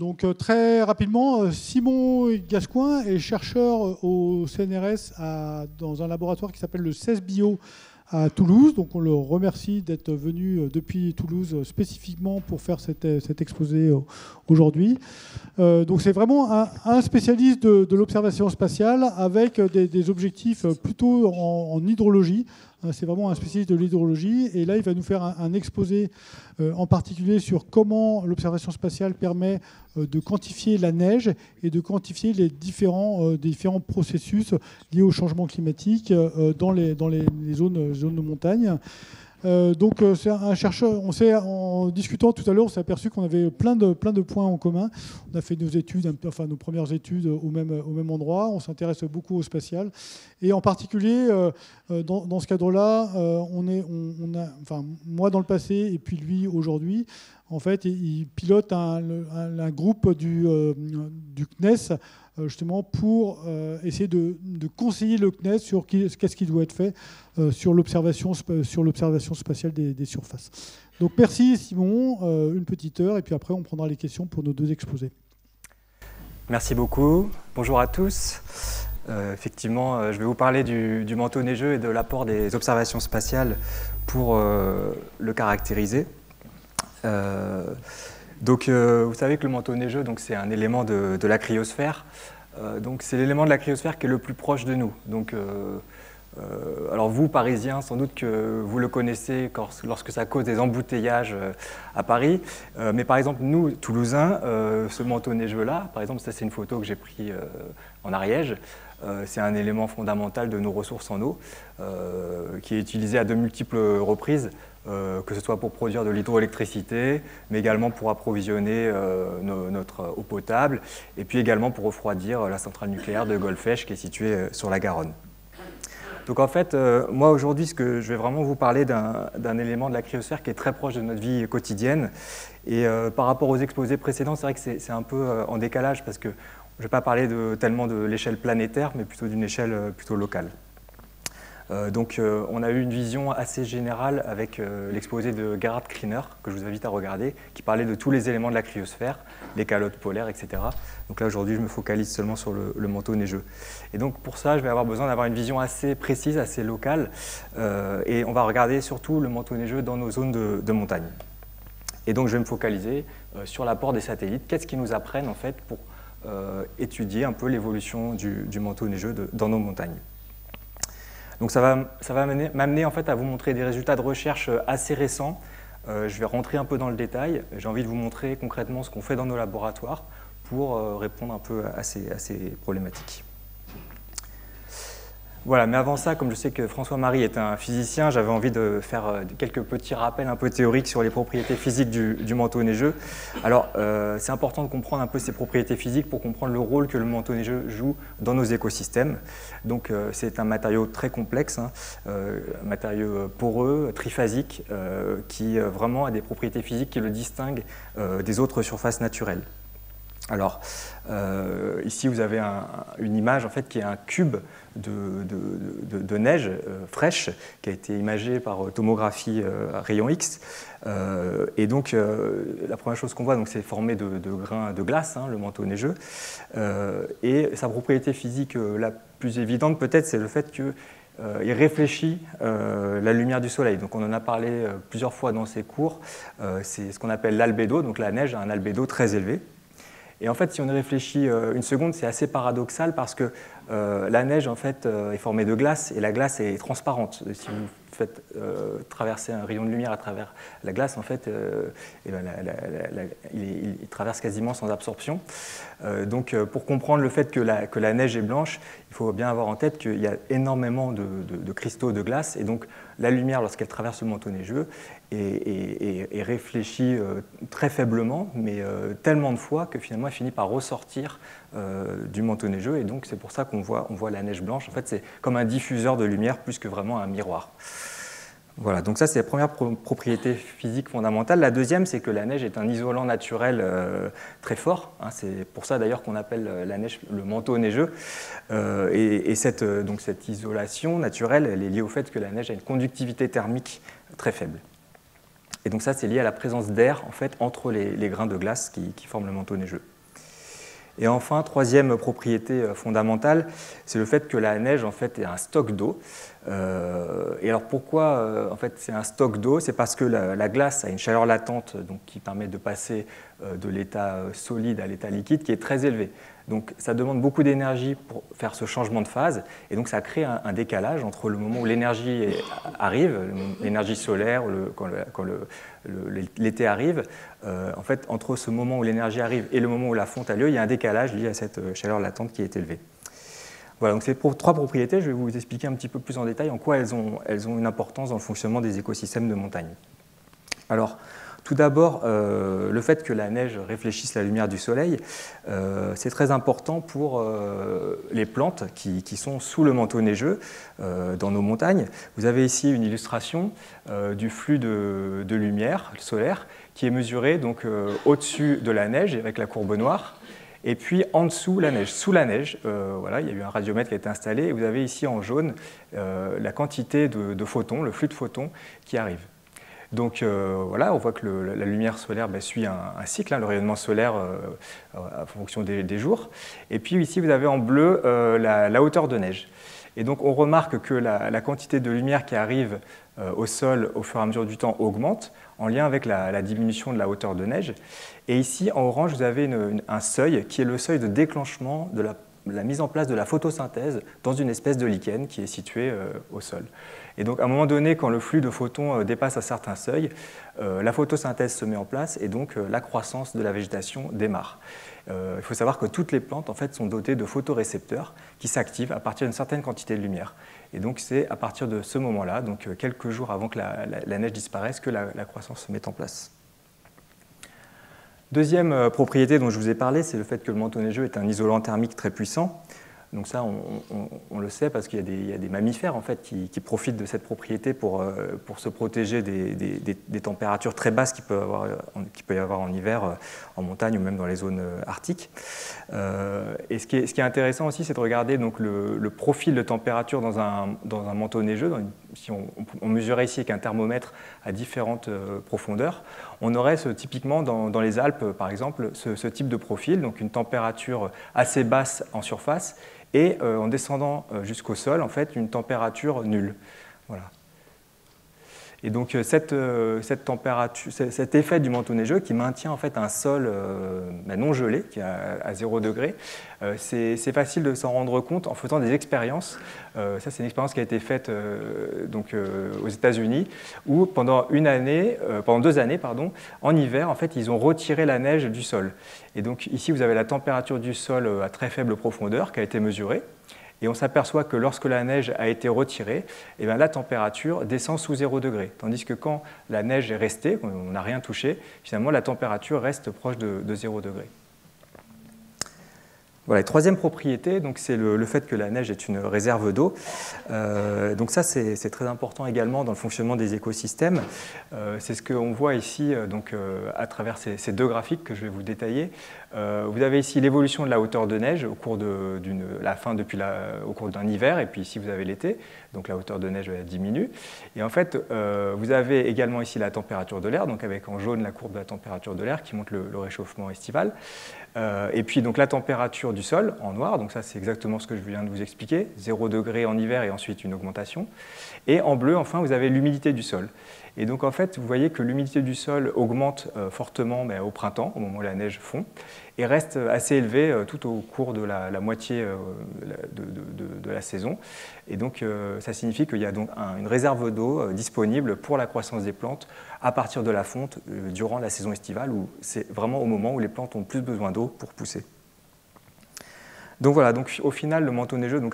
Donc très rapidement, Simon Gascoin est chercheur au CNRS dans un laboratoire qui s'appelle le CESBio à Toulouse. Donc on le remercie d'être venu depuis Toulouse spécifiquement pour faire cet exposé aujourd'hui. Donc c'est vraiment un spécialiste de l'observation spatiale avec des objectifs plutôt en hydrologie. C'est vraiment un spécialiste de l'hydrologie. Et là, il va nous faire un exposé en particulier sur comment l'observation spatiale permet de quantifier la neige et de quantifier les différents processus liés au changement climatique dans les zones de montagne. Donc c'est un chercheur. En discutant tout à l'heure, on s'est aperçu qu'on avait plein de points en commun. On a fait nos premières études au même endroit. On s'intéresse beaucoup au spatial. Et en particulier, dans ce cadre-là, moi dans le passé et puis lui aujourd'hui, en fait, il pilote un groupe du CNES justement pour essayer de conseiller le CNES sur qu'est-ce qui doit être fait sur l'observation spatiale des surfaces. Donc merci Simon, une petite heure, et puis après on prendra les questions pour nos deux exposés. Merci beaucoup, bonjour à tous. Effectivement, je vais vous parler du manteau neigeux et de l'apport des observations spatiales pour le caractériser. Donc, vous savez que le manteau neigeux, c'est un élément de la cryosphère. Donc, c'est l'élément de la cryosphère qui est le plus proche de nous. Donc, alors vous, Parisiens, sans doute que vous le connaissez lorsque ça cause des embouteillages à Paris. Mais par exemple, nous, Toulousains, ce manteau neigeux-là, par exemple, ça c'est une photo que j'ai prise en Ariège. C'est un élément fondamental de nos ressources en eau, qui est utilisé à de multiples reprises, que ce soit pour produire de l'hydroélectricité, mais également pour approvisionner notre eau potable, et puis également pour refroidir la centrale nucléaire de Golfech, qui est située sur la Garonne. Donc en fait, moi aujourd'hui, je vais vraiment vous parler d'un élément de la cryosphère qui est très proche de notre vie quotidienne. Et par rapport aux exposés précédents, c'est vrai que c'est un peu en décalage, parce que je ne vais pas parler tellement de l'échelle planétaire, mais plutôt d'une échelle plutôt locale. Donc on a eu une vision assez générale avec l'exposé de Gerhard Kriner, que je vous invite à regarder, qui parlait de tous les éléments de la cryosphère, les calottes polaires, etc. Donc là aujourd'hui je me focalise seulement sur le manteau neigeux. Et donc pour ça je vais avoir besoin d'avoir une vision assez précise, assez locale, et on va regarder surtout le manteau neigeux dans nos zones de montagne. Et donc je vais me focaliser sur l'apport des satellites, qu'est-ce qu'ils nous apprennent en fait pour étudier un peu l'évolution du manteau neigeux dans nos montagnes. Donc ça va m'amener en fait à vous montrer des résultats de recherche assez récents. Je vais rentrer un peu dans le détail. J'ai envie de vous montrer concrètement ce qu'on fait dans nos laboratoires pour répondre un peu à ces problématiques. Voilà, mais avant ça, comme je sais que François-Marie est un physicien, j'avais envie de faire quelques petits rappels un peu théoriques sur les propriétés physiques du manteau neigeux. Alors, c'est important de comprendre un peu ces propriétés physiques pour comprendre le rôle que le manteau neigeux joue dans nos écosystèmes. Donc, c'est un matériau très complexe, un matériau poreux, triphasique, qui vraiment a des propriétés physiques qui le distinguent des autres surfaces naturelles. Alors, ici, vous avez une image en fait, qui est un cube de neige fraîche qui a été imagé par tomographie à rayon X. Et donc, la première chose qu'on voit, c'est formé de grains de glace, le manteau neigeux. Et sa propriété physique la plus évidente, peut-être, c'est le fait qu'il réfléchit la lumière du soleil. Donc on en a parlé plusieurs fois dans ces cours. C'est ce qu'on appelle l'albédo. Donc la neige a un albédo très élevé. Et en fait, si on y réfléchit une seconde, c'est assez paradoxal parce que la neige en fait, est formée de glace et la glace est transparente. Si vous faites traverser un rayon de lumière à travers la glace, en fait, il traverse quasiment sans absorption. Donc, pour comprendre le fait que la neige est blanche, il faut bien avoir en tête qu'il y a énormément de cristaux de glace et donc la lumière, lorsqu'elle traverse le manteau neigeux, est réfléchie très faiblement, mais tellement de fois que finalement elle finit par ressortir du manteau neigeux, et donc c'est pour ça qu'on voit la neige blanche. En fait, c'est comme un diffuseur de lumière plus que vraiment un miroir. Voilà, donc ça c'est la première propriété physique fondamentale. La deuxième, c'est que la neige est un isolant naturel très fort. C'est pour ça d'ailleurs qu'on appelle la neige le manteau neigeux. Et cette isolation naturelle, elle est liée au fait que la neige a une conductivité thermique très faible. Et donc ça, c'est lié à la présence d'air en fait, entre les grains de glace qui forment le manteau neigeux. Et enfin, troisième propriété fondamentale, c'est le fait que la neige en fait, est un stock d'eau. Et alors pourquoi en fait, c'est un stock d'eau? C'est parce que la glace a une chaleur latente donc, qui permet de passer de l'état solide à l'état liquide qui est très élevée. Donc ça demande beaucoup d'énergie pour faire ce changement de phase et donc ça crée un décalage entre le moment où l'énergie arrive, l'énergie solaire, quand l'été arrive, en fait entre ce moment où l'énergie arrive et le moment où la fonte a lieu, il y a un décalage lié à cette chaleur latente qui est élevée. Voilà, donc ces trois propriétés, je vais vous expliquer un petit peu plus en détail en quoi elles ont une importance dans le fonctionnement des écosystèmes de montagne. Alors, tout d'abord, le fait que la neige réfléchisse la lumière du soleil, c'est très important pour les plantes qui sont sous le manteau neigeux dans nos montagnes. Vous avez ici une illustration du flux de lumière solaire qui est mesuré donc, au-dessus de la neige avec la courbe noire. Et puis en dessous, la neige. Sous la neige, voilà, il y a eu un radiomètre qui a été installé et vous avez ici en jaune la quantité de photons, le flux de photons qui arrive. Donc voilà, on voit que la lumière solaire suit un cycle, le rayonnement solaire en fonction des jours. Et puis ici, vous avez en bleu la hauteur de neige. Et donc on remarque que la quantité de lumière qui arrive au sol au fur et à mesure du temps augmente en lien avec la diminution de la hauteur de neige. Et ici, en orange, vous avez un seuil qui est le seuil de déclenchement de la mise en place de la photosynthèse dans une espèce de lichen qui est située au sol. Et donc, à un moment donné, quand le flux de photons dépasse un certain seuil, la photosynthèse se met en place et donc la croissance de la végétation démarre. Il faut savoir que toutes les plantes en fait, sont dotées de photorécepteurs qui s'activent à partir d'une certaine quantité de lumière. Et donc, c'est à partir de ce moment-là, donc quelques jours avant que la neige disparaisse, que la croissance se met en place. Deuxième propriété dont je vous ai parlé, c'est le fait que le manteau neigeux est un isolant thermique très puissant. Donc ça, on le sait parce qu'il y a des mammifères en fait, qui profitent de cette propriété pour se protéger des températures très basses qu'il peut y avoir en hiver en montagne ou même dans les zones arctiques. Et ce qui est intéressant aussi, c'est de regarder donc, le profil de température dans un manteau neigeux. Si on mesurait ici avec un thermomètre à différentes profondeurs, on aurait typiquement dans les Alpes, par exemple, ce type de profil, donc une température assez basse en surface, et en descendant jusqu'au sol, en fait, une température nulle. Voilà. Et donc cet effet du manteau neigeux qui maintient en fait un sol non gelé, qui est à 0 degré, c'est facile de s'en rendre compte en faisant des expériences. Ça, c'est une expérience qui a été faite aux États-Unis, où pendant 2 années, en hiver, en fait, ils ont retiré la neige du sol. Et donc ici, vous avez la température du sol à très faible profondeur qui a été mesurée. Et on s'aperçoit que lorsque la neige a été retirée, eh bien, la température descend sous 0 degré. Tandis que quand la neige est restée, on n'a rien touché, finalement la température reste proche de 0 degré. Voilà, troisième propriété, c'est le fait que la neige est une réserve d'eau. Donc ça, c'est très important également dans le fonctionnement des écosystèmes. C'est ce qu'on voit ici à travers ces deux graphiques que je vais vous détailler. Vous avez ici l'évolution de la hauteur de neige au cours au cours d'un hiver, et puis ici vous avez l'été, donc la hauteur de neige diminue. Et en fait, vous avez également ici la température de l'air, donc avec en jaune la courbe de la température de l'air qui montre le réchauffement estival. Et puis donc la température du sol en noir, donc ça c'est exactement ce que je viens de vous expliquer, 0 degré en hiver et ensuite une augmentation. Et en bleu, enfin, vous avez l'humidité du sol. Et donc en fait, vous voyez que l'humidité du sol augmente fortement au printemps, au moment où la neige fond, et reste assez élevée tout au cours de la moitié de la saison. Et donc ça signifie qu'il y a donc une réserve d'eau disponible pour la croissance des plantes à partir de la fonte durant la saison estivale, où c'est vraiment au moment où les plantes ont le plus besoin d'eau pour pousser. Donc voilà, donc au final, le manteau neigeux de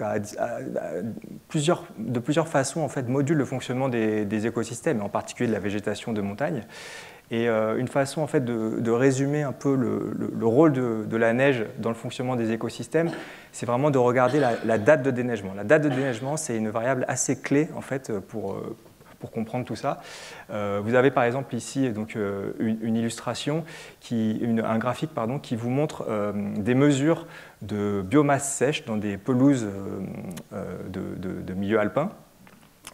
plusieurs façons en fait, module le fonctionnement des écosystèmes, et en particulier de la végétation de montagne. Et une façon en fait, de résumer un peu le rôle de la neige dans le fonctionnement des écosystèmes, c'est vraiment de regarder la date de déneigement. La date de déneigement, c'est une variable assez clé en fait, pour comprendre tout ça. Vous avez par exemple ici donc, une illustration, un graphique qui vous montre des mesures de biomasse sèche dans des pelouses de milieu alpin.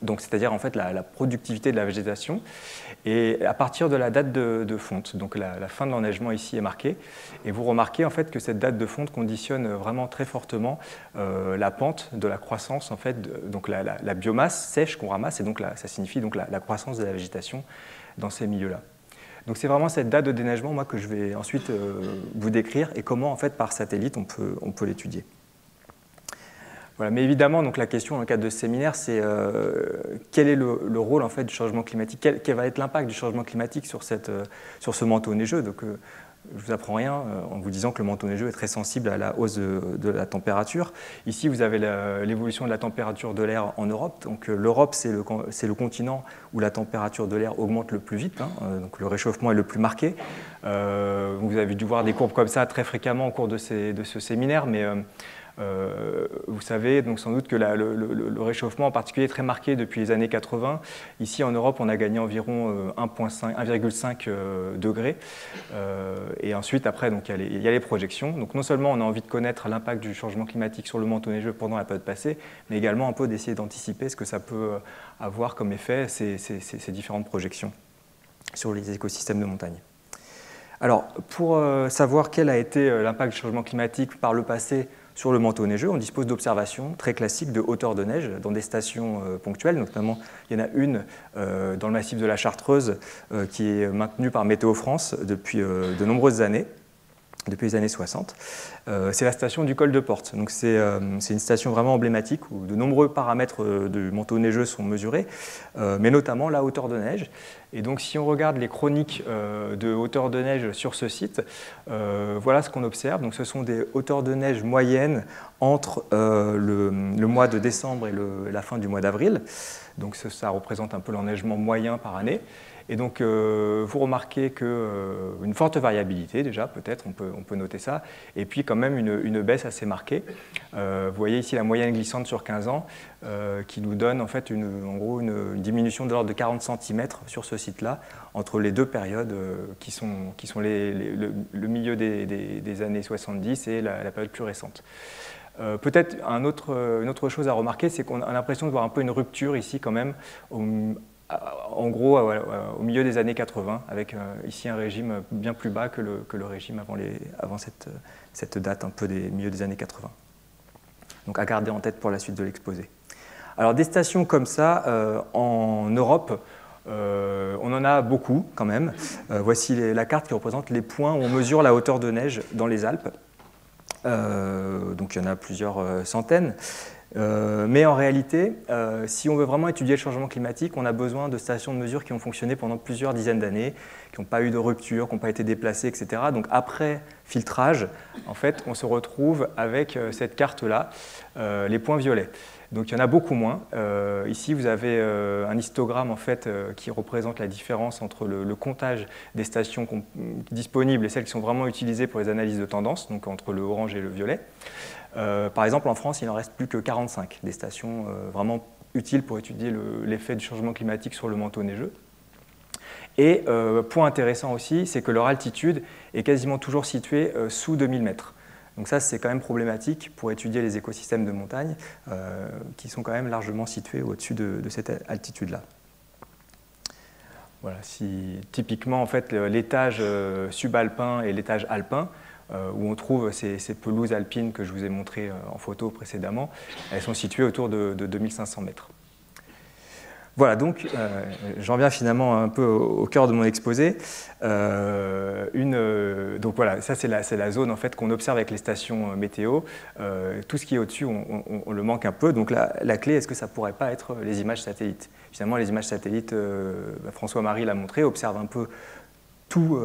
donc c'est-à-dire en fait la productivité de la végétation, et à partir de la date de fonte. Donc la fin de l'enneigement ici est marquée, et vous remarquez en fait que cette date de fonte conditionne vraiment très fortement la pente de la croissance, en fait, donc la biomasse sèche qu'on ramasse, et donc ça signifie donc la croissance de la végétation dans ces milieux-là. Donc c'est vraiment cette date de déneigement moi, que je vais ensuite vous décrire, et comment en fait par satellite on peut l'étudier. Voilà, mais évidemment, donc, la question dans le cadre de ce séminaire, c'est quel est le rôle en fait, du changement climatique, quel va être l'impact du changement climatique sur ce manteau neigeux. Donc, je ne vous apprends rien en vous disant que le manteau neigeux est très sensible à la hausse de la température. Ici, vous avez l'évolution de la température de l'air en Europe. Donc, l'Europe, c'est le continent où la température de l'air augmente le plus vite. Donc, le réchauffement est le plus marqué. Vous avez dû voir des courbes comme ça très fréquemment au cours de ce séminaire, mais vous savez donc sans doute que le réchauffement en particulier est très marqué depuis les années 80. Ici en Europe, on a gagné environ 1,5 degrés. Et ensuite, après, donc, il y a les projections. Donc non seulement on a envie de connaître l'impact du changement climatique sur le manteau neigeux pendant la période passée, mais également un peu d'essayer d'anticiper ce que ça peut avoir comme effet ces différentes projections sur les écosystèmes de montagne. Alors, pour savoir quel a été l'impact du changement climatique par le passé sur le manteau neigeux, on dispose d'observations très classiques de hauteur de neige dans des stations ponctuelles. Notamment, il y en a une dans le massif de la Chartreuse qui est maintenue par Météo France depuis de nombreuses années, depuis les années 60. C'est la station du col de Porte. Donc c'est une station vraiment emblématique où de nombreux paramètres du manteau neigeux sont mesurés, mais notamment la hauteur de neige. Et donc si on regarde les chroniques de hauteur de neige sur ce site, voilà ce qu'on observe. Donc ce sont des hauteurs de neige moyennes entre le mois de décembre et la fin du mois d'avril. Donc ça représente un peu l'enneigement moyen par année. Et donc, vous remarquez qu'une forte variabilité, déjà, peut-être, on peut noter ça, et puis quand même une baisse assez marquée. Vous voyez ici la moyenne glissante sur 15 ans, qui nous donne en fait en gros une diminution de l'ordre de 40 cm sur ce site-là, entre les deux périodes qui sont le milieu des années 70 et la période plus récente. Peut-être une autre chose à remarquer, c'est qu'on a l'impression de voir un peu une rupture ici quand même, en gros, au milieu des années 80, avec ici un régime bien plus bas que le régime avant cette date un peu des milieux des années 80. Donc à garder en tête pour la suite de l'exposé. Alors des stations comme ça, en Europe, on en a beaucoup quand même. Voici la carte qui représente les points où on mesure la hauteur de neige dans les Alpes. Donc il y en a plusieurs centaines. Mais en réalité, si on veut vraiment étudier le changement climatique, on a besoin de stations de mesure qui ont fonctionné pendant plusieurs dizaines d'années, qui n'ont pas eu de rupture, qui n'ont pas été déplacées, etc. Donc après filtrage, en fait, on se retrouve avec cette carte-là, les points violets. Donc il y en a beaucoup moins. Ici, vous avez un histogramme en fait, qui représente la différence entre le comptage des stations disponibles et celles qui sont vraiment utilisées pour les analyses de tendance, donc entre le orange et le violet. Par exemple, en France, il n'en reste plus que 45 des stations vraiment utiles pour étudier l'effet du changement climatique sur le manteau neigeux. Et point intéressant aussi, c'est que leur altitude est quasiment toujours située sous 2000 mètres. Donc ça, c'est quand même problématique pour étudier les écosystèmes de montagne qui sont quand même largement situés au-dessus de cette altitude-là. Voilà, typiquement, en fait, l'étage subalpin et l'étage alpin, où on trouve ces pelouses alpines que je vous ai montrées en photo précédemment, elles sont situées autour de 2500 mètres. Voilà, donc j'en viens finalement un peu au cœur de mon exposé. Donc voilà, ça c'est la zone en fait, qu'on observe avec les stations météo. Tout ce qui est au-dessus, on le manque un peu. Donc la clé, est-ce que ça ne pourrait pas être les images satellites? Finalement, les images satellites, François-Marie l'a montré, observent un peu tout,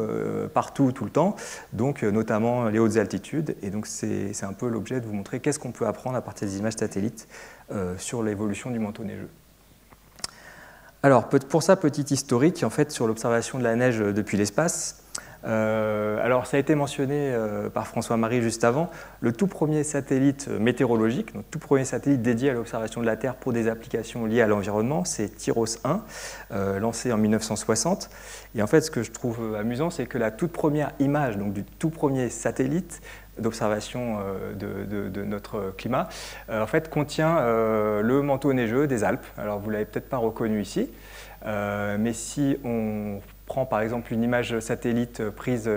partout, tout le temps, donc notamment les hautes altitudes. Et donc c'est un peu l'objet de vous montrer qu'est-ce qu'on peut apprendre à partir des images satellites sur l'évolution du manteau neigeux. Alors pour ça, petit historique en fait, sur l'observation de la neige depuis l'espace. Alors ça a été mentionné par François-Marie juste avant, le tout premier satellite météorologique, donc tout premier satellite dédié à l'observation de la Terre pour des applications liées à l'environnement, c'est TIROS 1, lancé en 1960. Et en fait, ce que je trouve amusant, c'est que la toute première image donc, du tout premier satellite d'observation de notre climat, en fait, contient le manteau neigeux des Alpes. Alors, vous ne l'avez peut-être pas reconnu ici, mais si on prend par exemple une image satellite prise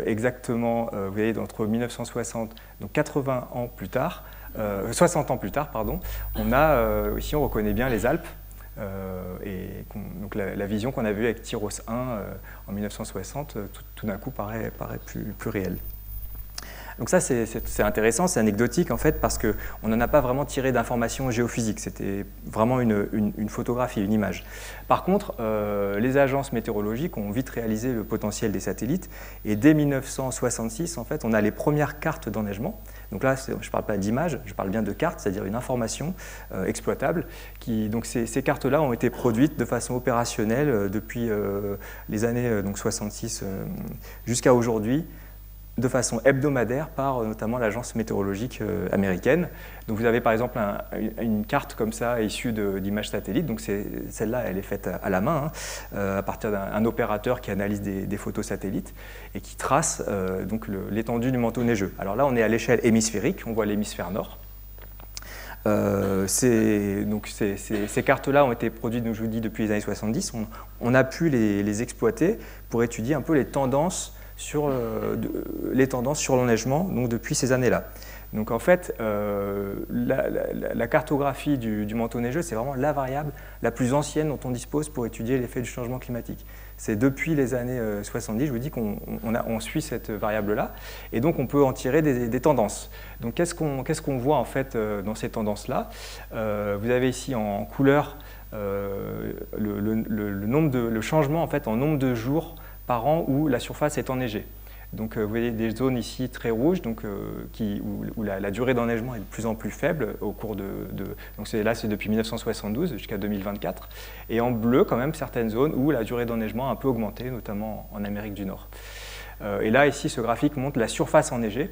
exactement, vous voyez, entre 1960, donc 80 ans plus tard, 60 ans plus tard, pardon, on a, ici on reconnaît bien les Alpes, et donc la vision qu'on a vue avec TIROS 1 en 1960, tout d'un coup paraît plus réelle. Donc ça, c'est intéressant, c'est anecdotique en fait, parce qu'on n'en a pas vraiment tiré d'informations géophysiques, c'était vraiment une photographie, une image. Par contre, les agences météorologiques ont vite réalisé le potentiel des satellites, et dès 1966, en fait, on a les premières cartes d'enneigement. Donc là, je ne parle pas d'image, je parle bien de cartes, c'est-à-dire une information exploitable. Donc ces cartes-là ont été produites de façon opérationnelle depuis les années 66 jusqu'à aujourd'hui, de façon hebdomadaire par notamment l'agence météorologique américaine. Donc vous avez par exemple une carte comme ça issue d'images satellites. Donc celle-là, elle est faite à la main, à partir d'un opérateur qui analyse des photos satellites et qui trace donc l'étendue du manteau neigeux. Alors là, on est à l'échelle hémisphérique, on voit l'hémisphère nord. Ces cartes-là ont été produites, donc, je vous dis, depuis les années 70. On a pu les exploiter pour étudier un peu les tendances sur l'enneigement depuis ces années-là. Donc en fait, la cartographie du manteau neigeux, c'est vraiment la variable la plus ancienne dont on dispose pour étudier l'effet du changement climatique. C'est depuis les années 70, je vous dis qu'on suit cette variable-là, et donc on peut en tirer des tendances. Donc qu'est-ce qu'on voit en fait dans ces tendances-là? Vous avez ici en couleur le changement en fait en nombre de jours par an où la surface est enneigée. Donc vous voyez des zones ici très rouges, donc, où la durée d'enneigement est de plus en plus faible au cours donc là c'est depuis 1972 jusqu'à 2024, et en bleu quand même certaines zones où la durée d'enneigement a un peu augmenté, notamment en Amérique du Nord. Et là ici ce graphique montre la surface enneigée,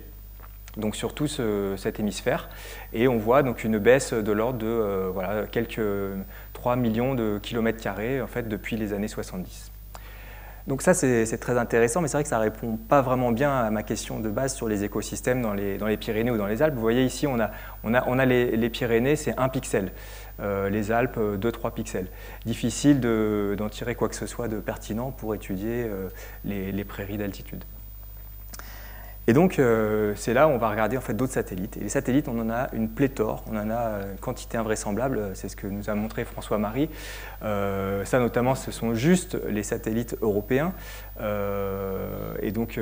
donc sur tout cet hémisphère, et on voit donc une baisse de l'ordre de voilà, quelques 3 millions de kilomètres carrés en fait, depuis les années 70. Donc ça, c'est très intéressant, mais c'est vrai que ça ne répond pas vraiment bien à ma question de base sur les écosystèmes dans les Pyrénées ou dans les Alpes. Vous voyez ici, on a les Pyrénées, c'est 1 pixel. Les Alpes, 2-3 pixels. Difficile d'en tirer quoi que ce soit de pertinent pour étudier les prairies d'altitude. Et donc, c'est là où on va regarder en fait, d'autres satellites. Et les satellites, on en a une pléthore, on en a une quantité invraisemblable, c'est ce que nous a montré François-Marie. Ça, notamment, ce sont juste les satellites européens. Et donc,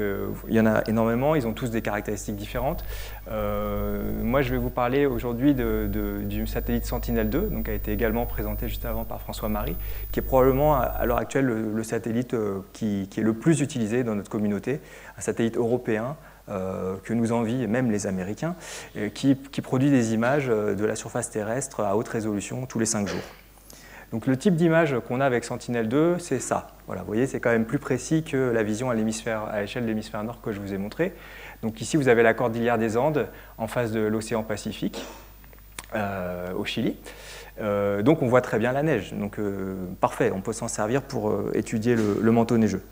il y en a énormément, ils ont tous des caractéristiques différentes. Moi, je vais vous parler aujourd'hui du satellite Sentinel-2, donc, qui a été également présenté juste avant par François-Marie, qui est probablement, à l'heure actuelle, le satellite qui est le plus utilisé dans notre communauté, un satellite européen, que nous envient même les Américains, qui produit des images de la surface terrestre à haute résolution tous les 5 jours. Donc le type d'image qu'on a avec Sentinel-2, c'est ça. Voilà, vous voyez, c'est quand même plus précis que la vision à l'échelle de l'hémisphère nord que je vous ai montré. Donc ici, vous avez la cordillère des Andes en face de l'océan Pacifique, au Chili. Donc on voit très bien la neige. Donc parfait, on peut s'en servir pour étudier le manteau neigeux.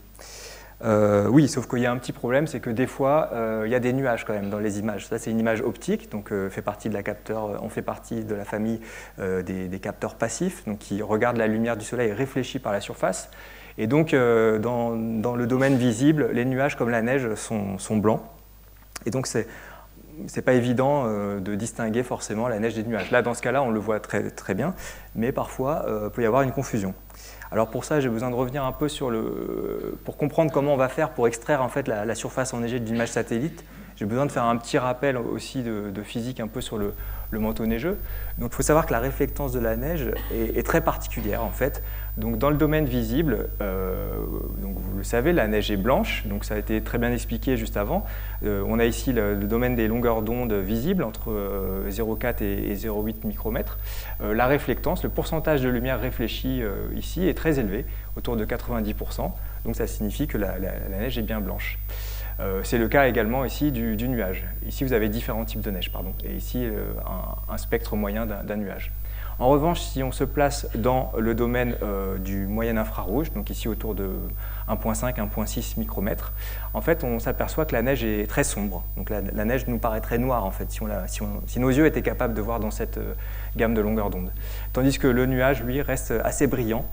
Oui, sauf qu'il y a un petit problème, c'est que des fois, il y a des nuages quand même dans les images. Ça, c'est une image optique, donc on fait partie de la famille des capteurs passifs, donc qui regardent la lumière du soleil réfléchie par la surface. Et donc, dans le domaine visible, les nuages comme la neige sont blancs. Et donc, c'est pas évident de distinguer forcément la neige des nuages. Là, dans ce cas-là, on le voit très, très bien, mais parfois, il peut y avoir une confusion. Alors pour ça, j'ai besoin de revenir un peu pour comprendre comment on va faire pour extraire en fait, la surface enneigée de l'image satellite. J'ai besoin de faire un petit rappel aussi de physique un peu sur le manteau neigeux. Donc il faut savoir que la réflectance de la neige est très particulière en fait. Donc dans le domaine visible, donc vous le savez, la neige est blanche, donc ça a été très bien expliqué juste avant. On a ici le domaine des longueurs d'onde visibles entre 0,4 et 0,8 micromètres. La réflectance, le pourcentage de lumière réfléchie ici est très élevé, autour de 90%, donc ça signifie que la neige est bien blanche. C'est le cas également ici du nuage. Ici, vous avez différents types de neige, et ici, un spectre moyen d'un nuage. En revanche, si on se place dans le domaine du moyen infrarouge, donc ici autour de 1,5, 1,6 micromètres, en fait, on s'aperçoit que la neige est très sombre. Donc la neige nous paraît très noire, en fait, si nos yeux étaient capables de voir dans cette gamme de longueur d'onde. Tandis que le nuage, lui, reste assez brillant.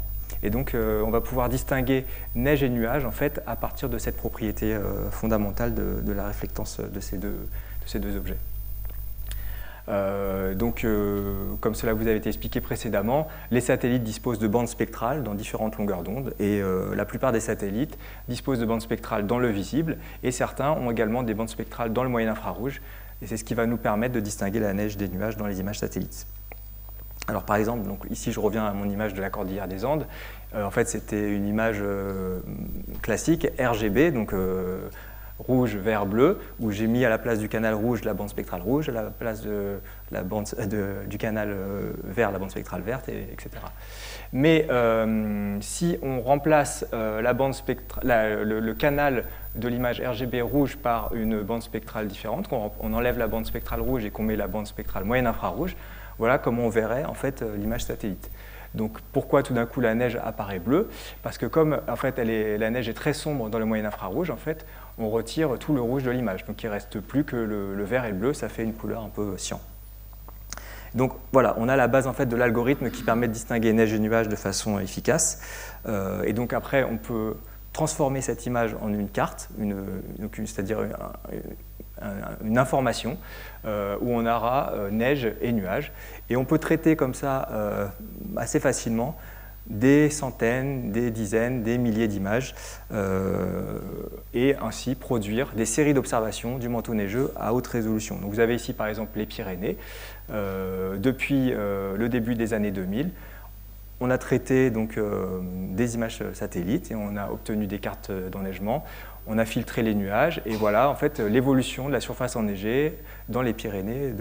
Et donc, on va pouvoir distinguer neige et nuage, en fait, à partir de cette propriété fondamentale de la réflectance de ces deux objets. Comme cela vous avait été expliqué précédemment, les satellites disposent de bandes spectrales dans différentes longueurs d'onde et la plupart des satellites disposent de bandes spectrales dans le visible et certains ont également des bandes spectrales dans le moyen infrarouge et c'est ce qui va nous permettre de distinguer la neige des nuages dans les images satellites. Alors par exemple, donc ici je reviens à mon image de la cordillère des Andes. En fait, c'était une image classique RGB, donc rouge, vert, bleu, où j'ai mis à la place du canal rouge la bande spectrale rouge, à la place du canal vert la bande spectrale verte, etc. Mais si on remplace le canal de l'image RGB rouge par une bande spectrale différente, qu'on enlève la bande spectrale rouge et qu'on met la bande spectrale moyenne infrarouge, voilà comment on verrait en fait l'image satellite. Donc pourquoi tout d'un coup la neige apparaît bleue? Parce que comme en fait la neige est très sombre dans le moyen infrarouge, en fait, on retire tout le rouge de l'image. Donc il ne reste plus que le vert et le bleu, ça fait une couleur un peu cyan. Donc voilà, on a la base en fait de l'algorithme qui permet de distinguer neige et nuages de façon efficace. Et donc après, on peut transformer cette image en une carte, c'est-à-dire une information où on aura neige et nuages. Et on peut traiter comme ça assez facilement des centaines, des dizaines, des milliers d'images et ainsi produire des séries d'observations du manteau neigeux à haute résolution. Donc vous avez ici par exemple les Pyrénées. Depuis le début des années 2000, on a traité donc, des images satellites et on a obtenu des cartes d'enneigement. On a filtré les nuages et voilà en fait l'évolution de la surface enneigée dans les Pyrénées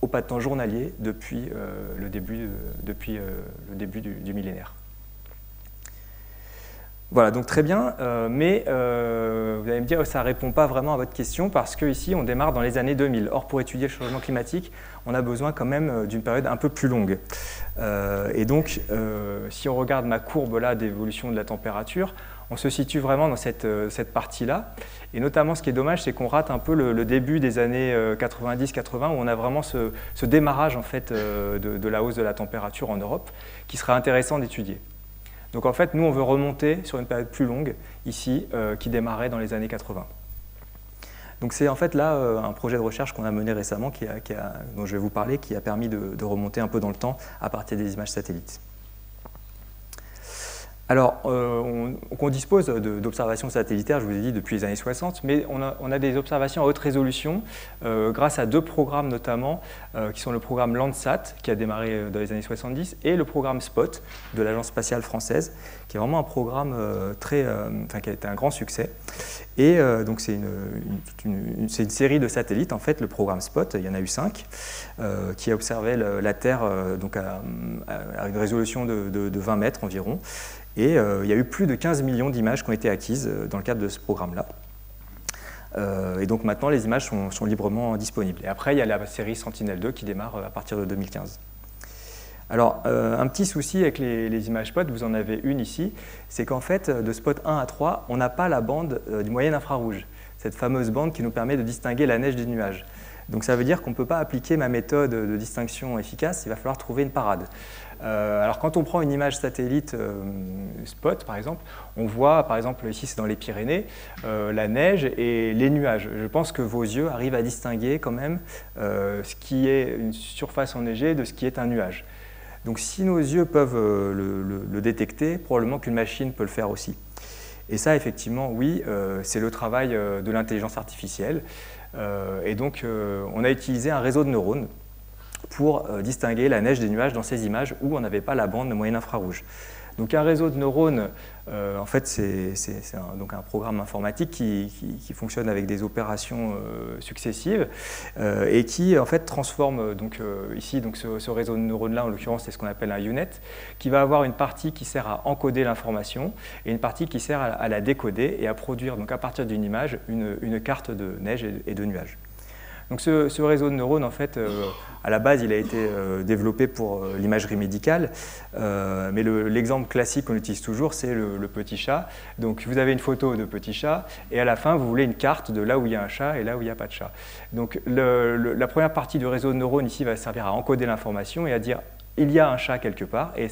au pas de temps journalier depuis le début du millénaire. Voilà, donc très bien, mais vous allez me dire que ça ne répond pas vraiment à votre question parce qu'ici on démarre dans les années 2000. Or, pour étudier le changement climatique, on a besoin quand même d'une période un peu plus longue. Et donc, si on regarde ma courbe là d'évolution de la température, on se situe vraiment dans cette partie-là. Et notamment, ce qui est dommage, c'est qu'on rate un peu le début des années 90-80, où on a vraiment ce démarrage en fait, de la hausse de la température en Europe, qui serait intéressant d'étudier. Donc en fait, nous, on veut remonter sur une période plus longue, ici, qui démarrait dans les années 80. Donc c'est en fait là un projet de recherche qu'on a mené récemment, dont je vais vous parler, qui a permis de remonter un peu dans le temps à partir des images satellites. Alors, on dispose d'observations satellitaires, je vous ai dit, depuis les années 60, mais on a des observations à haute résolution grâce à deux programmes notamment, qui sont le programme Landsat, qui a démarré dans les années 70, et le programme SPOT de l'Agence spatiale française, qui est vraiment un programme qui a été un grand succès. Et donc c'est une série de satellites, en fait, le programme SPOT, il y en a eu 5, qui a observé la Terre donc à une résolution de 20 mètres environ. Et il y a eu plus de 15 millions d'images qui ont été acquises dans le cadre de ce programme-là. Et donc maintenant, les images sont librement disponibles. Et après, il y a la série Sentinel-2 qui démarre à partir de 2015. Alors, un petit souci avec les images SPOT, vous en avez une ici, c'est qu'en fait, de spot 1 à 3, on n'a pas la bande du moyen infrarouge, cette fameuse bande qui nous permet de distinguer la neige des nuages. Donc ça veut dire qu'on ne peut pas appliquer ma méthode de distinction efficace, il va falloir trouver une parade. Alors quand on prend une image satellite spot par exemple, on voit par exemple ici c'est dans les Pyrénées, la neige et les nuages. Je pense que vos yeux arrivent à distinguer quand même ce qui est une surface enneigée de ce qui est un nuage. Donc si nos yeux peuvent le détecter, probablement qu'une machine peut le faire aussi. Et ça effectivement oui, c'est le travail de l'intelligence artificielle. Et donc on a utilisé un réseau de neurones pour distinguer la neige des nuages dans ces images où on n'avait pas la bande de moyenne infrarouge. Donc un réseau de neurones, en fait, c'est un programme informatique qui fonctionne avec des opérations successives et qui en fait transforme ici ce réseau de neurones-là, en l'occurrence c'est ce qu'on appelle un UNet, qui va avoir une partie qui sert à encoder l'information et une partie qui sert à la décoder et à produire donc à partir d'une image une carte de neige et de nuages. Donc ce réseau de neurones, en fait, à la base, il a été développé pour l'imagerie médicale, mais l'exemple classique qu'on utilise toujours, c'est le petit chat. Donc vous avez une photo de petit chat, et à la fin, vous voulez une carte de là où il y a un chat et là où il n'y a pas de chat. Donc la première partie du réseau de neurones ici va servir à encoder l'information et à dire il y a un chat quelque part, et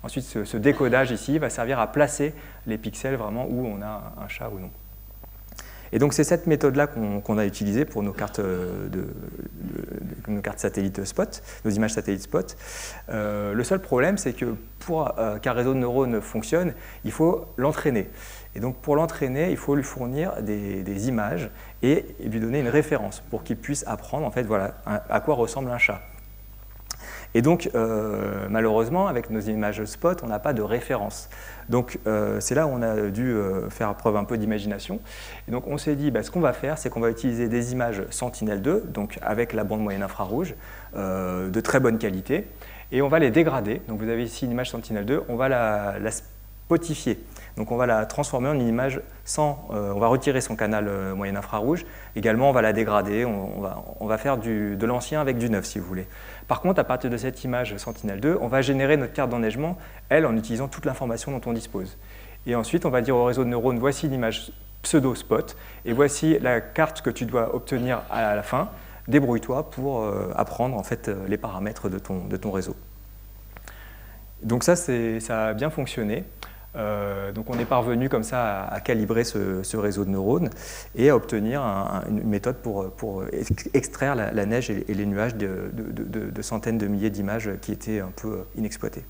ensuite ce décodage ici va servir à placer les pixels vraiment où on a un chat ou non. Et donc c'est cette méthode-là qu'on a utilisée pour nos cartes, nos cartes satellites spot, nos images satellites spot. Le seul problème, c'est que pour qu'un réseau de neurones fonctionne, il faut l'entraîner. Et donc pour l'entraîner, il faut lui fournir des images et lui donner une référence pour qu'il puisse apprendre en fait, voilà, à quoi ressemble un chat. Et donc, malheureusement, avec nos images spot, on n'a pas de référence. Donc, c'est là où on a dû faire preuve un peu d'imagination. Et donc, on s'est dit, ce qu'on va faire, c'est qu'on va utiliser des images Sentinel-2, donc avec la bande moyenne infrarouge, de très bonne qualité, et on va les dégrader. Donc, vous avez ici une image Sentinel-2, on va la spotifier. Donc on va la transformer en une image sans, on va retirer son canal moyen infrarouge. Également, on va la dégrader, on va faire de l'ancien avec du neuf, si vous voulez. Par contre, à partir de cette image Sentinel-2, on va générer notre carte d'enneigement, elle, en utilisant toute l'information dont on dispose. Et ensuite, on va dire au réseau de neurones, voici l'image pseudo-spot, et voici la carte que tu dois obtenir à la fin. Débrouille-toi pour apprendre en fait, les paramètres de ton réseau. Donc ça a bien fonctionné. Donc on est parvenu comme ça à calibrer ce réseau de neurones et à obtenir une méthode pour extraire la neige et les nuages de centaines de milliers d'images qui étaient un peu inexploitées.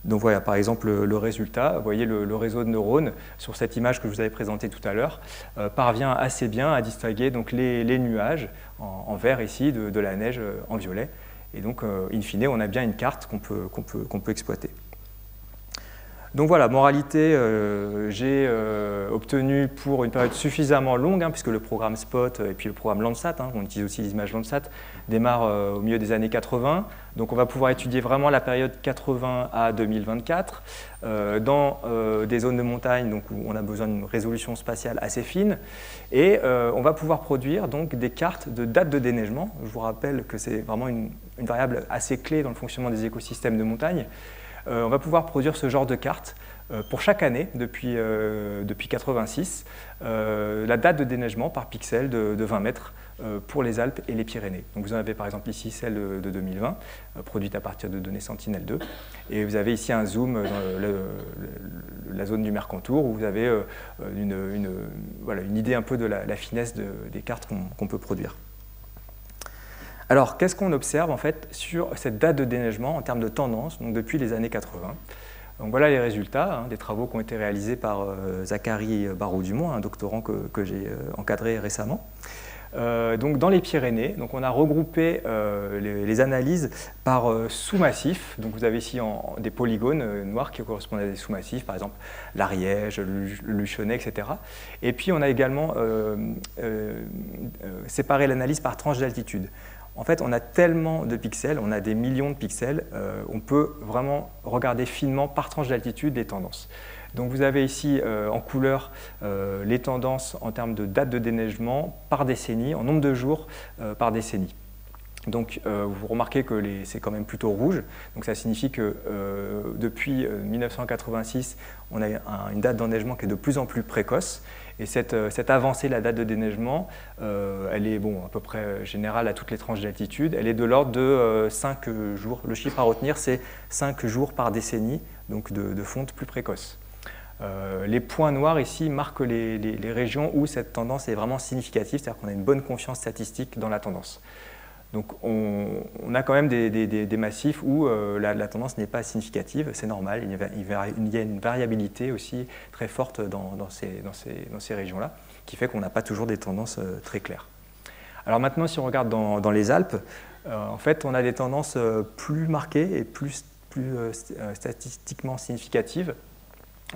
Donc voilà, par exemple, le résultat, vous voyez le réseau de neurones sur cette image que je vous avais présentée tout à l'heure, parvient assez bien à distinguer donc, les nuages en vert ici, de la neige en violet. Et donc, in fine, on a bien une carte qu'on peut exploiter. Donc voilà, moralité, j'ai obtenu pour une période suffisamment longue, puisque le programme SPOT et puis le programme Landsat, on utilise aussi les images Landsat, démarre au milieu des années 80. Donc on va pouvoir étudier vraiment la période 80 à 2024 dans des zones de montagne donc, où on a besoin d'une résolution spatiale assez fine. Et on va pouvoir produire donc, des cartes de date de déneigement. Je vous rappelle que c'est vraiment une variable assez clé dans le fonctionnement des écosystèmes de montagne. On va pouvoir produire ce genre de carte pour chaque année depuis 1986, la date de déneigement par pixel de 20 mètres pour les Alpes et les Pyrénées. Donc vous en avez par exemple ici celle de 2020, produite à partir de données Sentinel-2, et vous avez ici un zoom dans la zone du Mercantour où vous avez une idée un peu de la finesse des cartes qu'on peut produire. Alors, qu'est-ce qu'on observe en fait sur cette date de déneigement en termes de tendance, donc depuis les années 80 ? Donc voilà les résultats des travaux qui ont été réalisés par Zachary Barraud-Dumont, un doctorant que j'ai encadré récemment. Donc dans les Pyrénées, donc on a regroupé les analyses par sous-massifs. Donc vous avez ici des polygones noirs qui correspondent à des sous-massifs, par exemple l'Ariège, le Luchonnet, etc. Et puis on a également séparé l'analyse par tranche d'altitude. En fait, on a tellement de pixels, on a des millions de pixels, on peut vraiment regarder finement par tranche d'altitude les tendances. Donc vous avez ici en couleur les tendances en termes de date de déneigement par décennie, en nombre de jours par décennie. Donc vous remarquez que c'est quand même plutôt rouge, donc ça signifie que depuis 1986, on a une date d'enneigement qui est de plus en plus précoce. Et cette avancée, la date de déneigement, elle est à peu près générale à toutes les tranches d'altitude. Elle est de l'ordre de 5 jours. Le chiffre à retenir, c'est 5 jours par décennie, donc de fonte plus précoce. Les points noirs ici marquent les régions où cette tendance est vraiment significative, c'est-à-dire qu'on a une bonne confiance statistique dans la tendance. Donc on a quand même des massifs où la tendance n'est pas significative, c'est normal, il y a une variabilité aussi très forte dans ces régions-là, qui fait qu'on n'a pas toujours des tendances très claires. Alors maintenant, si on regarde dans les Alpes, en fait, on a des tendances plus marquées et plus statistiquement significatives.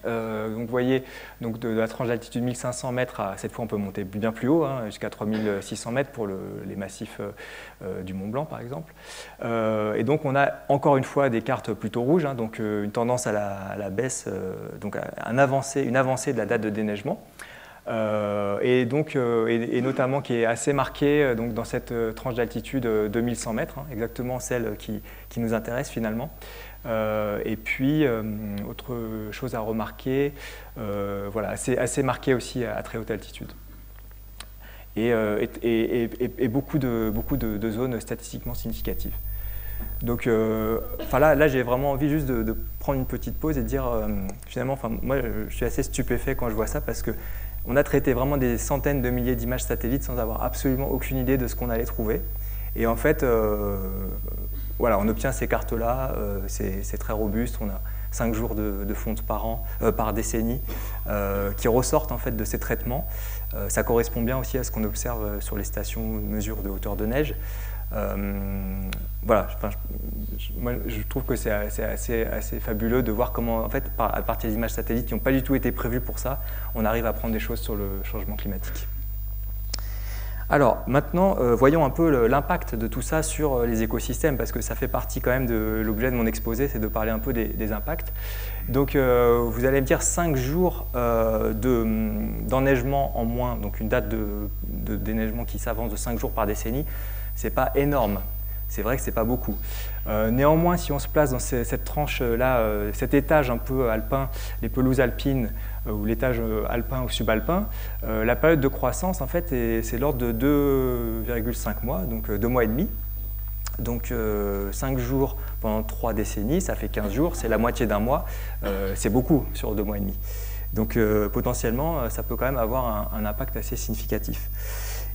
Donc vous voyez, donc de la tranche d'altitude 1500 mètres, cette fois on peut monter bien plus haut, jusqu'à 3600 mètres pour les massifs du Mont Blanc par exemple. Et donc on a encore une fois des cartes plutôt rouges, donc une tendance à la baisse, donc une avancée de la date de déneigement. et notamment qui est assez marqué donc, dans cette tranche d'altitude 2100 mètres, hein, exactement celle qui nous intéresse finalement. Et puis, autre chose à remarquer, voilà, assez marqué aussi à très haute altitude. Et beaucoup de zones statistiquement significatives. Donc là j'ai vraiment envie juste de prendre une petite pause et de dire, finalement, moi je suis assez stupéfait quand je vois ça parce qu'on a traité vraiment des centaines de milliers d'images satellites sans avoir absolument aucune idée de ce qu'on allait trouver. Et en fait, voilà, on obtient ces cartes-là, c'est très robuste, on a 5 jours de fonte par décennie qui ressortent en fait de ces traitements. Ça correspond bien aussi à ce qu'on observe sur les stations mesure de hauteur de neige. Voilà, moi je trouve que c'est assez fabuleux de voir comment, en fait, à partir des images satellites qui n'ont pas du tout été prévues pour ça, on arrive à prendre des choses sur le changement climatique. Alors maintenant, voyons un peu l'impact de tout ça sur les écosystèmes, parce que ça fait partie quand même de l'objet de mon exposé, c'est de parler un peu des impacts. Donc vous allez me dire 5 jours d'enneigement en moins, donc une date de déneigement qui s'avance de 5 jours par décennie, c'est pas énorme. C'est vrai que c'est pas beaucoup. Néanmoins, si on se place dans cette tranche-là, cet étage un peu alpin, les pelouses alpines, ou l'étage alpin ou subalpin, la période de croissance, en fait, c'est l'ordre de 2,5 mois, donc 2 mois et demi. Donc 5 jours pendant 3 décennies, ça fait 15 jours, c'est la moitié d'un mois, c'est beaucoup sur 2 mois et demi. Donc potentiellement, ça peut quand même avoir un impact assez significatif.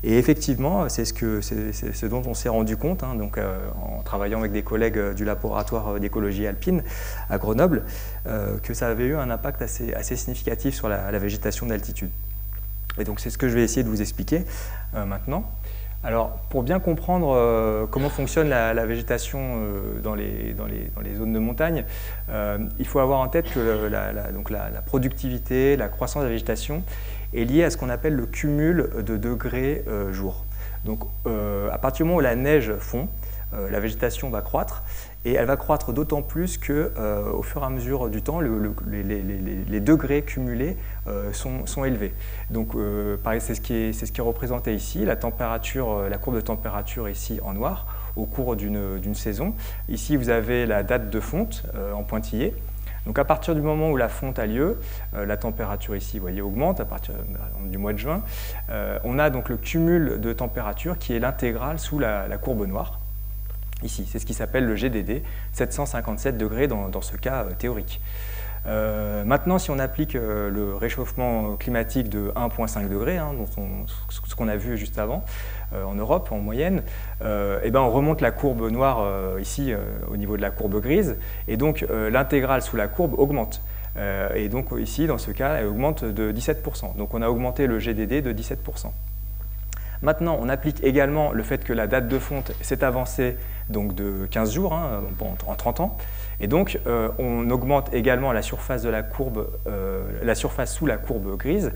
Et effectivement, c'est ce dont on s'est rendu compte, hein, donc, en travaillant avec des collègues du laboratoire d'écologie alpine à Grenoble, que ça avait eu un impact assez significatif sur la végétation d'altitude. Et donc c'est ce que je vais essayer de vous expliquer maintenant. Alors, pour bien comprendre comment fonctionne la végétation dans les zones de montagne, il faut avoir en tête que la productivité, la croissance de la végétation est liée à ce qu'on appelle le cumul de degrés jour. Donc, à partir du moment où la neige fond, la végétation va croître, et elle va croître d'autant plus qu'au fur et à mesure du temps, les degrés cumulés sont élevés. Donc, c'est ce qui est représenté ici, la courbe de température ici en noir, au cours d'une saison. Ici, vous avez la date de fonte en pointillé. Donc, à partir du moment où la fonte a lieu, la température ici, vous voyez, augmente à partir du mois de juin. On a donc le cumul de température qui est l'intégrale sous la courbe noire. Ici, c'est ce qui s'appelle le GDD, 757 degrés dans ce cas théorique. Maintenant, si on applique le réchauffement climatique de 1,5 degré, hein, ce qu'on a vu juste avant, en Europe en moyenne, on remonte la courbe noire ici au niveau de la courbe grise, et donc l'intégrale sous la courbe augmente. Et donc ici, dans ce cas, elle augmente de 17%. Donc on a augmenté le GDD de 17%. Maintenant, on applique également le fait que la date de fonte s'est avancée donc de 15 jours, hein, en 30 ans. Et donc, on augmente également la surface de la courbe, la surface sous la courbe grise,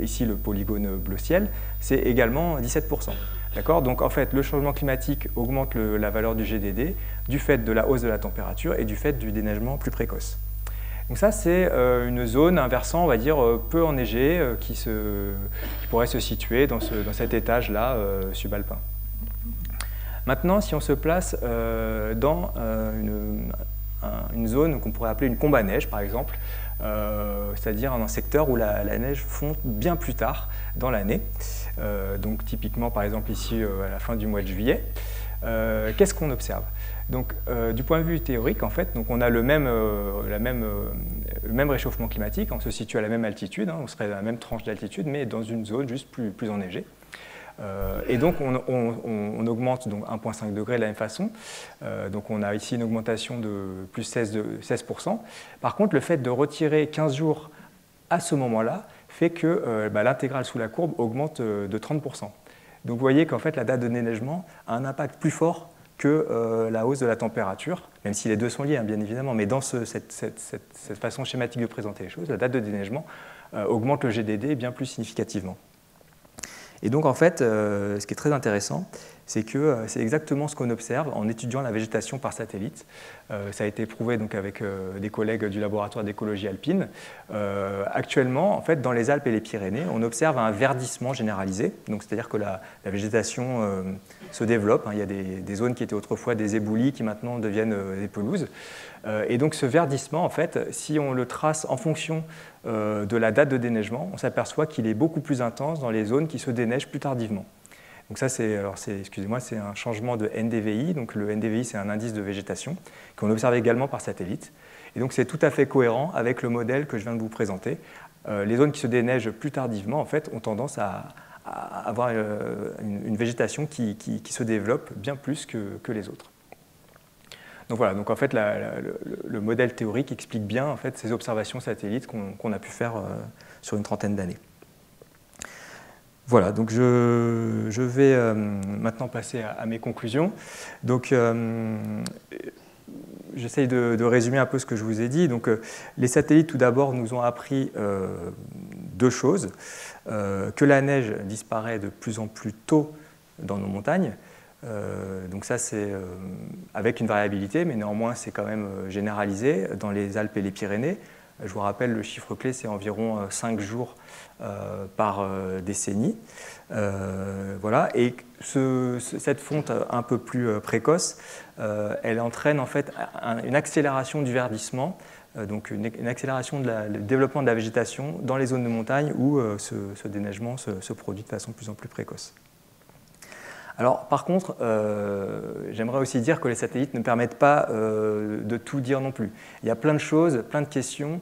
ici le polygone bleu ciel, c'est également 17%. D'accord ? Donc, en fait, le changement climatique augmente la valeur du GDD du fait de la hausse de la température et du fait du déneigement plus précoce. Donc ça, c'est une zone, un versant, on va dire, peu enneigé, qui pourrait se situer dans cet étage-là, subalpin. Maintenant, si on se place dans une zone qu'on pourrait appeler une combe à neige, par exemple, c'est-à-dire dans un secteur où la neige fond bien plus tard dans l'année, donc typiquement, par exemple, ici, à la fin du mois de juillet, qu'est-ce qu'on observe ? Donc, du point de vue théorique, en fait, donc on a le même réchauffement climatique, on se situe à la même altitude, hein, on serait à la même tranche d'altitude, mais dans une zone juste plus enneigée. Et donc, on augmente donc 1,5 degré de la même façon. Donc, on a ici une augmentation de plus 16%. Par contre, le fait de retirer 15 jours à ce moment-là fait que l'intégrale sous la courbe augmente de 30%. Donc, vous voyez qu'en fait, la date de déneigement a un impact plus fort que la hausse de la température, même si les deux sont liés, hein, bien évidemment, mais dans cette façon schématique de présenter les choses, la date de déneigement augmente le GDD bien plus significativement. Et donc, en fait, ce qui est très intéressant, c'est que c'est exactement ce qu'on observe en étudiant la végétation par satellite. Ça a été prouvé donc avec des collègues du laboratoire d'écologie alpine. Actuellement, en fait, dans les Alpes et les Pyrénées, on observe un verdissement généralisé, c'est-à-dire que la végétation se développe. Il y a des zones qui étaient autrefois des éboulis qui maintenant deviennent des pelouses. Et donc ce verdissement, en fait, si on le trace en fonction de la date de déneigement, on s'aperçoit qu'il est beaucoup plus intense dans les zones qui se déneigent plus tardivement. Donc ça, c'est un changement de NDVI. Donc le NDVI, c'est un indice de végétation qu'on observe également par satellite. Et donc c'est tout à fait cohérent avec le modèle que je viens de vous présenter. Les zones qui se déneigent plus tardivement, en fait, ont tendance à avoir une végétation qui se développe bien plus que les autres. Donc voilà, donc en fait, le modèle théorique explique bien en fait, ces observations satellites qu'on a pu faire sur une trentaine d'années. Voilà, donc je vais maintenant passer à mes conclusions. Donc, j'essaye de résumer un peu ce que je vous ai dit. Donc, les satellites, tout d'abord, nous ont appris deux choses. Que la neige disparaît de plus en plus tôt dans nos montagnes. Donc ça, c'est avec une variabilité, mais néanmoins, c'est quand même généralisé dans les Alpes et les Pyrénées. Je vous rappelle, le chiffre clé, c'est environ 5 jours par décennie. Voilà. Et cette fonte un peu plus précoce, elle entraîne en fait une accélération du verdissement, donc une accélération du développement de la végétation dans les zones de montagne où ce déneigement se produit de façon de plus en plus précoce. Alors, par contre, j'aimerais aussi dire que les satellites ne permettent pas de tout dire non plus. Il y a plein de choses, plein de questions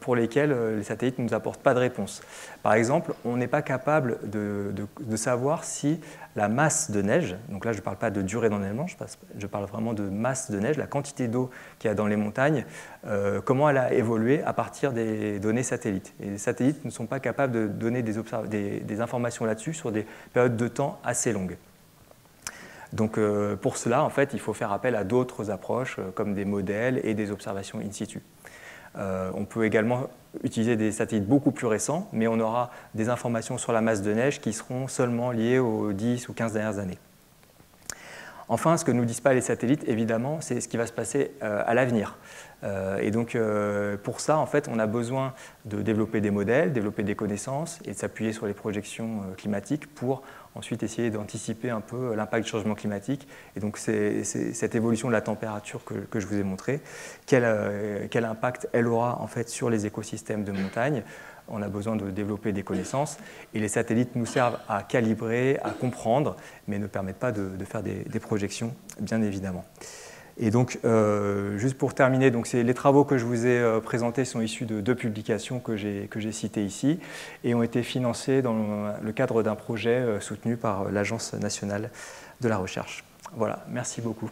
pour lesquelles les satellites ne nous apportent pas de réponse. Par exemple, on n'est pas capable de savoir si la masse de neige, donc là je ne parle pas de durée d'enneigement, je parle vraiment de masse de neige, la quantité d'eau qu'il y a dans les montagnes, comment elle a évolué à partir des données satellites. Et les satellites ne sont pas capables de donner des informations là-dessus sur des périodes de temps assez longues. Donc pour cela, en fait, il faut faire appel à d'autres approches comme des modèles et des observations in situ. On peut également utiliser des satellites beaucoup plus récents, mais on aura des informations sur la masse de neige qui seront seulement liées aux 10 ou 15 dernières années. Enfin, ce que ne nous disent pas les satellites, évidemment, c'est ce qui va se passer à l'avenir. Et donc, pour ça, en fait, on a besoin de développer des modèles, développer des connaissances et de s'appuyer sur les projections climatiques pour ensuite essayer d'anticiper un peu l'impact du changement climatique. Et donc, c'est cette évolution de la température que je vous ai montré. Quel impact elle aura en fait sur les écosystèmes de montagne. On a besoin de développer des connaissances et les satellites nous servent à calibrer, à comprendre, mais ne permettent pas de faire des projections, bien évidemment. Et donc, juste pour terminer, donc les travaux que je vous ai présentés sont issus de 2 publications que j'ai citées ici et ont été financés dans le cadre d'un projet soutenu par l'Agence nationale de la recherche. Voilà, merci beaucoup.